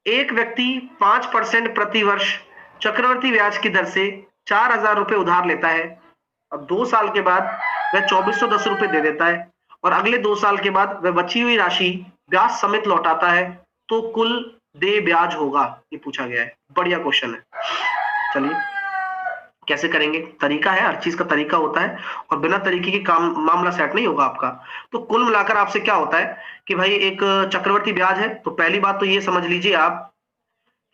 एक व्यक्ति 5% प्रति वर्ष चक्रवर्ती ब्याज की दर से 4,000 रुपए उधार लेता है। अब 2 साल के बाद वह 2,410 रुपए दे देता है और अगले 2 साल के बाद वह बची हुई राशि ब्याज समेत लौटाता है, तो कुल देय ब्याज होगा। ये पूछा गया है, बढ़िया क्वेश्चन है। चलिए कैसे करेंगे, तरीका है, हर चीज का तरीका होता है और बिना तरीके के काम मामला सेट नहीं होगा आपका। तो कुल मिलाकर आपसे क्या होता है कि भाई एक चक्रवर्ती ब्याज है, तो पहली बात तो ये समझ लीजिए आप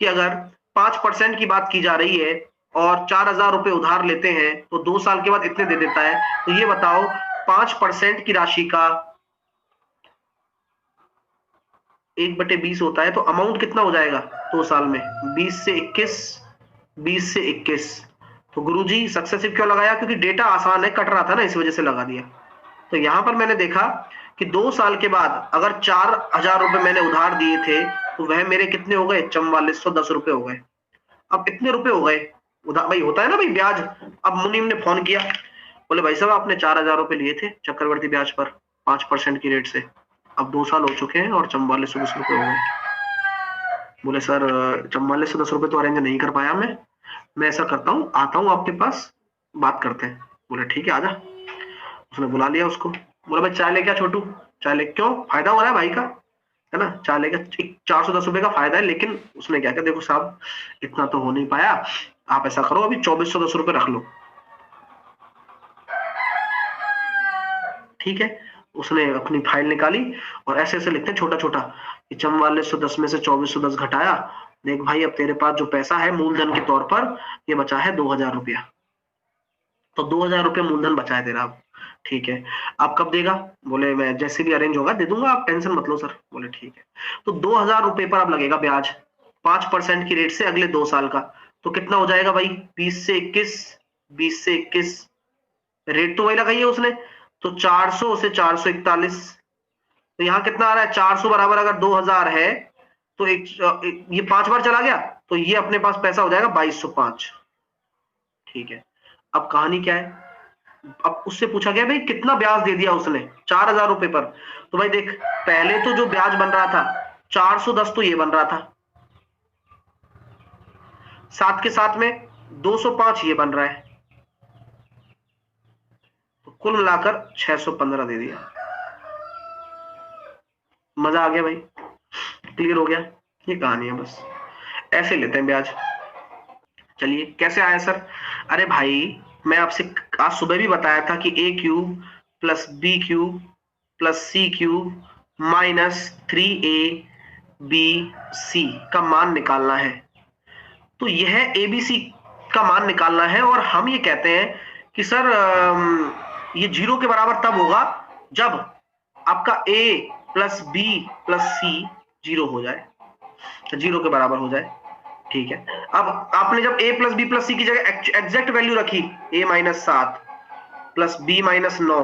कि अगर 5% की बात की जा रही है और 4,000 रुपए उधार लेते हैं तो 2 साल के बाद इतने दे देता है, तो ये बताओ 5% की राशि का 1/20 होता है, तो अमाउंट कितना हो जाएगा 2 साल में? 20 से 21, 20 से 21। तो गुरुजी सक्सेसिव क्यों लगाया? क्योंकि डेटा आसान है, कट रहा था ना, इस वजह से लगा दिया। तो यहां पर मैंने देखा कि 2 साल के बाद अगर 4,000 रुपए मैंने उधार दिए थे तो वह मेरे कितने हो गए? 4410 रुपए हो गए। अब इतने रुपए हो गए उधार, भाई होता है ना भाई ब्याज। अब मुनीम ने फोन किया, बोले भाई साहब आपने 4,000 रुपए लिए थे चक्रवर्ती ब्याज पर 5% की रेट से, अब 2 साल हो चुके हैं और 4410 रुपए हो गए। बोले सर 4410 रुपए तो अरेंज नहीं कर पाया मैं ऐसा करता हूँ, आता हूँ आपके पास, बात करते हैं। बोले ठीक है आजा। उसने बुला लिया उसको, बोला भाई चाय ले क्या छोटू? चाय ले, क्यों? फायदा हो रहा है भाई का, है ना, चाय ले क्या? 410 रुपए का फायदा है। लेकिन उसने क्या किया, देखो साहब इतना तो हो नहीं पाया, आप ऐसा करो अभी 2,410 रुपए रख लो। ठीक है, उसने अपनी फाइल निकाली और ऐसे ऐसे लिखते हैं छोटा छोटा कि 4410 में से 2,410 घटाया, देख भाई अब तेरे पास जो पैसा है मूलधन के तौर पर ये बचा है 2,000 रुपया। तो 2,000 रुपये मूलधन बचा है तेरा अब। ठीक है, आप कब देगा? बोले मैं जैसे भी अरेंज होगा दे दूंगा, आप टेंशन मत लो सर। बोले ठीक है। तो 2,000 रुपए पर अब लगेगा ब्याज 5% की रेट से अगले 2 साल का। तो कितना हो जाएगा भाई? 20 से 21, 20 से 21, रेट तो वही लगाई है उसने, तो 400 से 441। तो यहाँ कितना आ रहा है? 400 बराबर अगर 2,000 है तो ये 5 बार चला गया, तो ये अपने पास पैसा हो जाएगा 2,205। ठीक है, अब कहानी क्या है? अब उससे पूछा गया भाई कितना ब्याज दे दिया उसने 4,000 रुपए पर। तो भाई देख, पहले तो जो ब्याज बन रहा था 410 तो ये बन रहा था, साथ के साथ में 205 ये बन रहा है, तो कुल मिलाकर 615 दे दिया। मजा आ गया भाई, क्लियर हो गया? ये कहानी है, बस ऐसे लेते हैं ब्याज। चलिए कैसे आया सर? अरे भाई मैं आपसे आज सुबह भी बताया था कि a cube plus b cube plus c cube minus 3ab का मान निकालना है। तो यह एबीसी का मान निकालना है और हम ये कहते हैं कि सर ये 0 के बराबर तब होगा जब आपका ए प्लस बी प्लस सी 0 हो जाए, 0 के बराबर हो जाए। ठीक है, अब आपने जब a प्लस बी प्लस सी की जगह एग्जैक्ट वैल्यू रखी, a -7 प्लस बी -9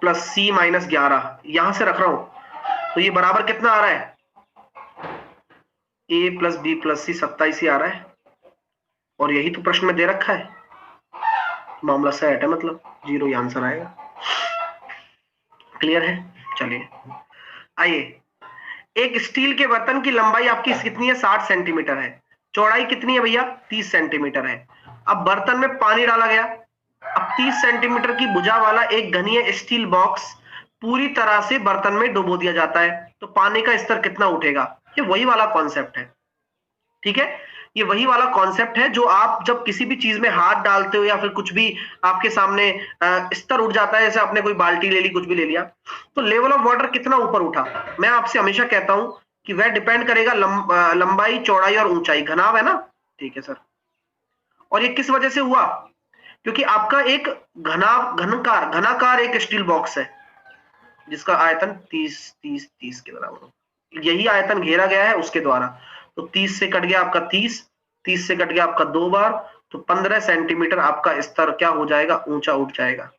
प्लस सी -11, यहां से रख रहा हूं, तो ये बराबर कितना आ रहा है? a प्लस बी प्लस सी 27 ही आ रहा है, और यही तो प्रश्न में दे रखा है। मामला सेट है, मतलब 0 ही आंसर आएगा। क्लियर है? चलिए आइए, एक स्टील के बर्तन की लंबाई आपकी कितनी है? 60 सेंटीमीटर है। चौड़ाई कितनी है भैया? 30 सेंटीमीटर है। अब बर्तन में पानी डाला गया, अब 30 सेंटीमीटर की भुजा वाला एक घनीय स्टील बॉक्स पूरी तरह से बर्तन में डुबो दिया जाता है, तो पानी का स्तर कितना उठेगा? ये वही वाला कॉन्सेप्ट है। ठीक है, ये वही वाला कॉन्सेप्ट है जो आप जब किसी भी चीज में हाथ डालते हो या फिर कुछ भी आपके सामने स्तर उठ जाता है, जैसे आपने कोई बाल्टी ले ली, कुछ भी ले लिया, तो लेवल ऑफ वाटर कितना ऊपर उठा। मैं आपसे हमेशा कहता हूं कि वह डिपेंड करेगा लंबाई, चौड़ाई और ऊंचाई। घनाभ है ना? ठीक है सर। और ये किस वजह से हुआ? क्योंकि आपका एक घनाकार एक स्टील बॉक्स है जिसका आयतन 30 के बराबर हो, यही आयतन घेरा गया है उसके द्वारा। तो 30 से कट गया आपका 30, 30 से कट गया आपका 2 बार, तो 15 सेंटीमीटर आपका स्तर क्या हो जाएगा? ऊंचा उठ जाएगा।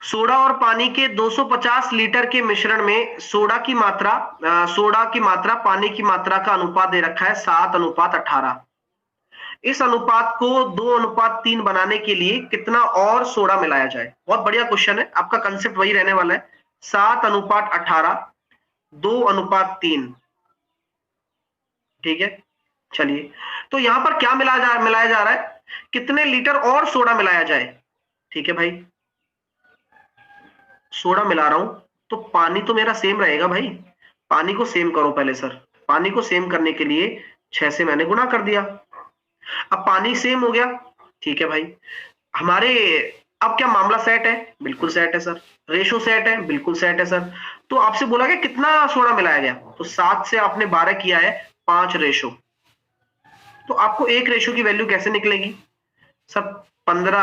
सोडा और पानी के 250 लीटर के मिश्रण में सोडा की मात्रा पानी की मात्रा का अनुपात दे रखा है 7:18। इस अनुपात को 2:3 बनाने के लिए कितना और सोडा मिलाया जाए? बहुत बढ़िया क्वेश्चन है, आपका कंसेप्ट वही रहने वाला है। 7:18 2:3। ठीक है, चलिए, तो यहां पर क्या मिलाया जा रहा है, कितने लीटर और सोडा मिलाया जाए। ठीक है भाई, सोडा मिला रहा हूं, तो पानी तो मेरा सेम रहेगा भाई। पानी को सेम करो पहले सर। पानी को सेम करने के लिए 6 से मैंने गुणा कर दिया। अब पानी सेम हो गया। ठीक है भाई, हमारे अब क्या मामला सेट है? बिल्कुल सेट है सर। रेशो सेट है? बिल्कुल सेट है सर। तो आपसे बोला गया कितना सोडा मिलाया गया, तो 7 से आपने 12 किया है, 5 रेशो। तो आपको एक रेशो की वैल्यू कैसे निकलेगी सर? 15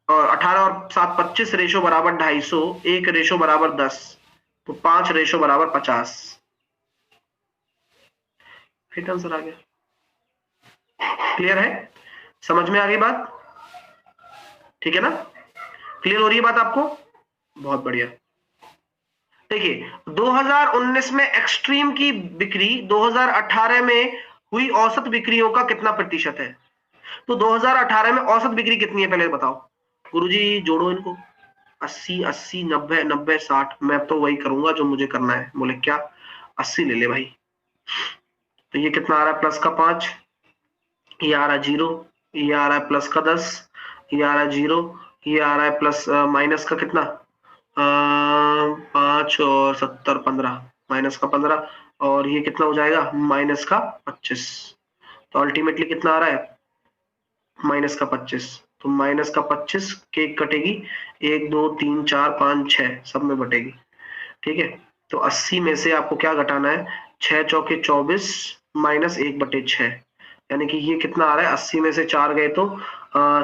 और 18 और 7 25 रेशो बराबर 250, एक रेशो बराबर 10, तो 5 रेशो बराबर 50। राइट आंसर आ गया। क्लियर है? समझ में आ गई बात? ठीक है ना? क्लियर हो रही है बात आपको? बहुत बढ़िया। देखिए, 2019 में एक्सट्रीम की बिक्री 2018 में हुई औसत बिक्रियों का कितना प्रतिशत है? तो 2018 में औसत बिक्री कितनी है पहले बताओ। गुरुजी जोड़ो इनको, 80 80 90 90 60। मैं तो वही करूंगा जो मुझे करना है। बोले क्या? 80 ले ले भाई। तो ये कितना आ रहा है? प्लस का 5, ये आ रहा है 0, ये आ रहा है प्लस का 10, ये आ रहा है 0, ये आ रहा है प्लस माइनस का कितना, 5 और 70 15, माइनस का 15, और ये कितना हो जाएगा? माइनस का 25। तो अल्टीमेटली कितना आ रहा है? माइनस का 25। तो माइनस का 25, केक कटेगी, 1 2 3 4 5 6 सब में बटेगी। ठीक है, तो 80 में से आपको क्या घटाना है? 6 चौके 24 माइनस 1/6, यानी कि ये कितना आ रहा है? 80 में से 4 गए तो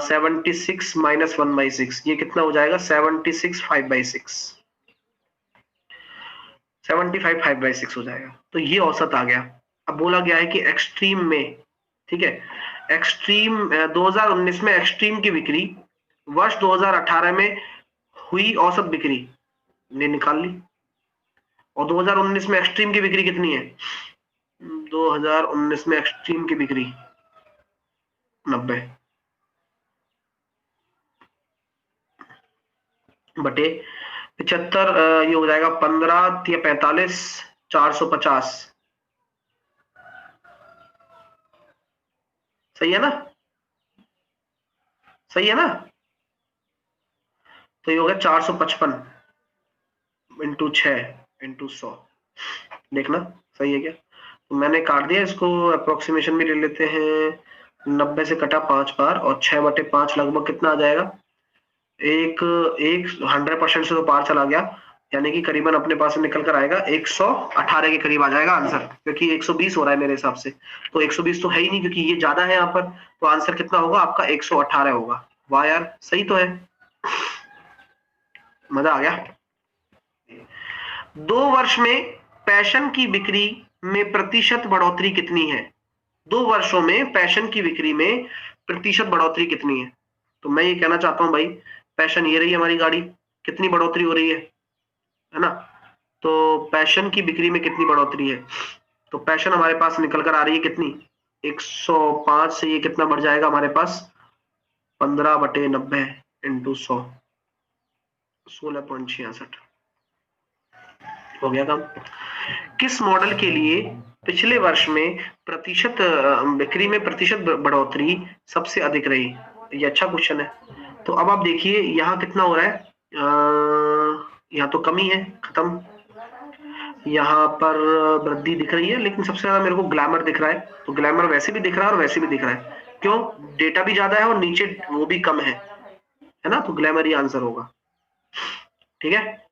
76 माइनस 1/6, ये कितना हो जाएगा? 76 5/6, 75 5/6 हो जाएगा। तो ये औसत आ गया। अब बोला गया है कि एक्सट्रीम में, ठीक है, एक्सट्रीम 2019 में एक्सट्रीम की बिक्री वर्ष 2018 में हुई औसत बिक्री ने निकाल ली। और 2019 में एक्सट्रीम की बिक्री कितनी है? 2019 में एक्सट्रीम की बिक्री 90 बटे 75, ये हो जाएगा 15 या 45, 450। सही है ना? सही है ना? तो ये हो गया 455 इंटू 6 इंटू 100। देखना सही है क्या? तो मैंने काट दिया इसको, अप्रोक्सीमेशन भी ले लेते हैं। 90 से कटा 5 बार, और 6/5 लगभग कितना आ जाएगा? एक एक 100% से तो पार चला गया, यानी कि करीबन अपने पास से निकल कर आएगा 118 के करीब आ जाएगा आंसर, क्योंकि 120 हो रहा है मेरे हिसाब से। तो 120 तो है ही नहीं, क्योंकि ये ज्यादा है यहाँ पर। तो आंसर कितना होगा आपका? 118 होगा। वाह यार, सही तो है। मजा आ गया। 2 वर्ष में पैशन की बिक्री में प्रतिशत बढ़ोतरी कितनी है? 2 वर्षों में पैशन की बिक्री में प्रतिशत बढ़ोतरी कितनी है? तो मैं ये कहना चाहता हूं भाई, पैशन ये रही हमारी गाड़ी, कितनी बढ़ोतरी हो रही है ना? तो पैशन की बिक्री में कितनी बढ़ोतरी है? तो पैशन हमारे पास निकल कर आ रही है कितनी? 105 से ये कितना बढ़ जाएगा हमारे पास? 15/90 इंटू 100, 16.66 हो गया काम। किस मॉडल के लिए पिछले वर्ष में प्रतिशत बिक्री में प्रतिशत बढ़ोतरी सबसे अधिक रही? ये अच्छा क्वेश्चन है। तो अब आप देखिए यहाँ कितना हो रहा है, यहाँ तो कमी है, खत्म। यहाँ पर वृद्धि दिख रही है, लेकिन सबसे ज्यादा मेरे को ग्लैमर दिख रहा है। तो ग्लैमर वैसे भी दिख रहा है और वैसे भी दिख रहा है। क्यों? डेटा भी ज्यादा है और नीचे वो भी कम है ना? तो ग्लैमर ही आंसर होगा। ठीक है।